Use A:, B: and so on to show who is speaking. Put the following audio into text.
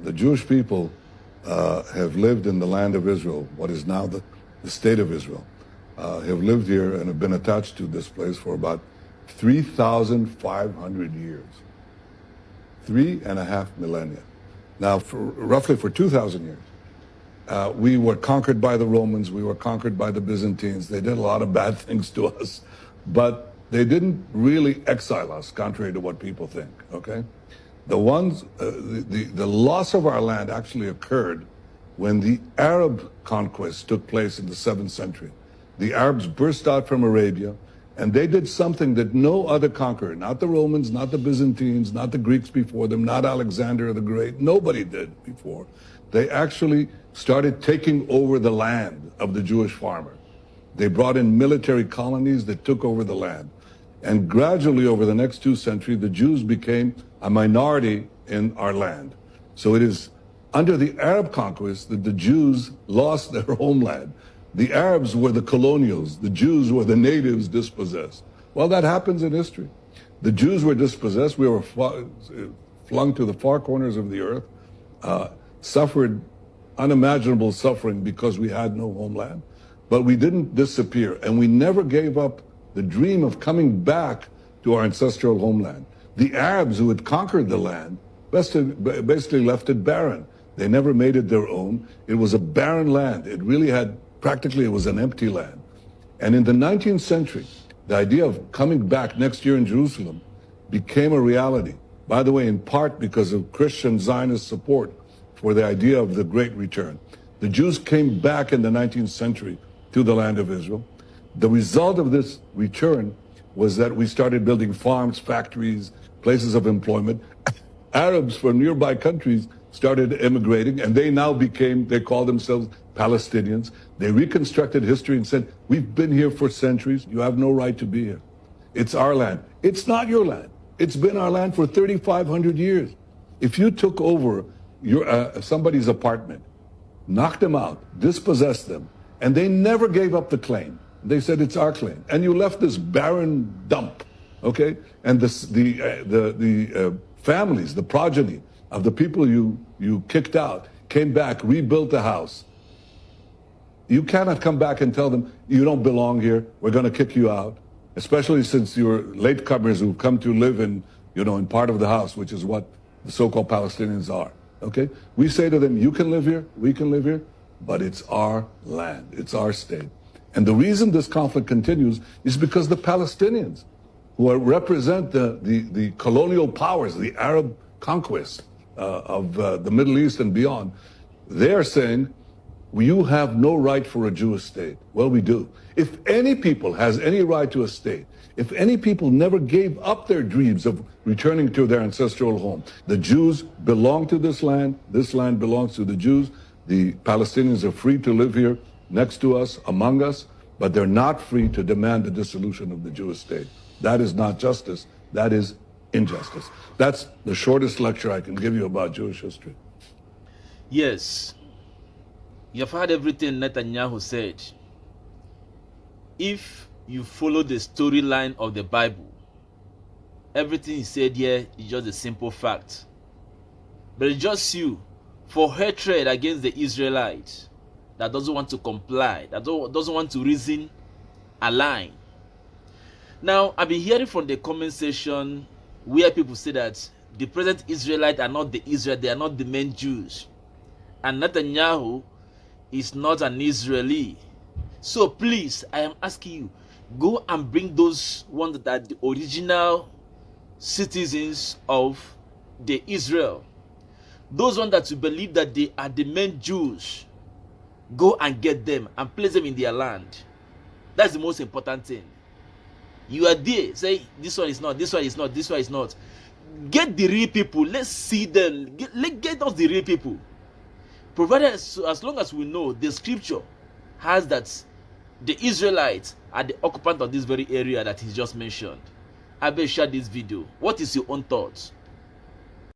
A: the Jewish people have lived in the land of Israel, what is now the state of Israel, have lived here and have been attached to this place for about 3,500 years. 3.5 millennia. Now, roughly for 2,000 years, we were conquered by the Romans, we were conquered by the Byzantines. They did a lot of bad things to us, but they didn't really exile us, contrary to what people think, okay? The loss of our land actually occurred when the Arab conquest took place in the 7th century. The Arabs burst out from Arabia, and they did something that no other conqueror, not the Romans, not the Byzantines, not the Greeks before them, not Alexander the Great, nobody did before. They actually started taking over the land of the Jewish farmer. They brought in military colonies that took over the land. And gradually over the next 2 centuries, the Jews became a minority in our land. So it is under the Arab conquest that the Jews lost their homeland. The Arabs were the colonials. The Jews were the natives dispossessed. Well, that happens in history. The Jews were dispossessed. We were flung to the far corners of the earth, suffered unimaginable suffering because we had no homeland. But we didn't disappear, and we never gave up the dream of coming back to our ancestral homeland. The Arabs who had conquered the land basically left it barren. They never made it their own. It was a barren land. It really had, practically it was an empty land. And in the 19th century, the idea of coming back next year in Jerusalem became a reality. By the way, in part because of Christian Zionist support for the idea of the Great Return. The Jews came back in the 19th century to the land of Israel. The result of this return was that we started building farms, factories, places of employment. Arabs from nearby countries started immigrating, and they now they call themselves Palestinians. They reconstructed history and said, we've been here for centuries. You have no right to be here. It's our land. It's not your land. It's been our land for 3,500 years. If you took over somebody's apartment, knocked them out, dispossessed them, and they never gave up the claim. They said, it's our claim. And you left this barren dump, okay? And the families, the progeny of the people you kicked out came back, rebuilt the house. You cannot come back and tell them, you don't belong here, we're going to kick you out, especially since you're latecomers who've come to live in part of the house, which is what the so-called Palestinians are, okay? We say to them, you can live here, we can live here, but it's our land, it's our state. And the reason this conflict continues is because the Palestinians, who represent the colonial powers, the Arab conquest of the Middle East and beyond, they're saying, you have no right for a Jewish state. Well, we do. If any people has any right to a state, if any people never gave up their dreams of returning to their ancestral home, the Jews belong to this land belongs to the Jews, the Palestinians are free to live here next to us, among us, but they're not free to demand the dissolution of the Jewish state. That is not justice, that is injustice. That's the shortest lecture I can give you about Jewish history.
B: Yes, you've heard everything Netanyahu said. If you follow the storyline of the Bible, everything he said here is just a simple fact. But it's just you, for hatred against the Israelites, that doesn't want to comply, that doesn't want to reason align. Now, I've been hearing from the comment section where people say that the present Israelites are not the Israel, they are not the main Jews. And Netanyahu is not an Israeli. So please, I am asking you, go and bring those ones that are the original citizens of the Israel. Those ones that you believe that they are the main Jews. Go and get them and place them in their land. That's the most important thing. You are there, say this one is not, this one is not, this one is not. Get the real people. Let's see them. Get us the real people. Provided as long as we know the scripture has that the Israelites are the occupant of this very area that he just mentioned. I better share this video. What is your own thoughts?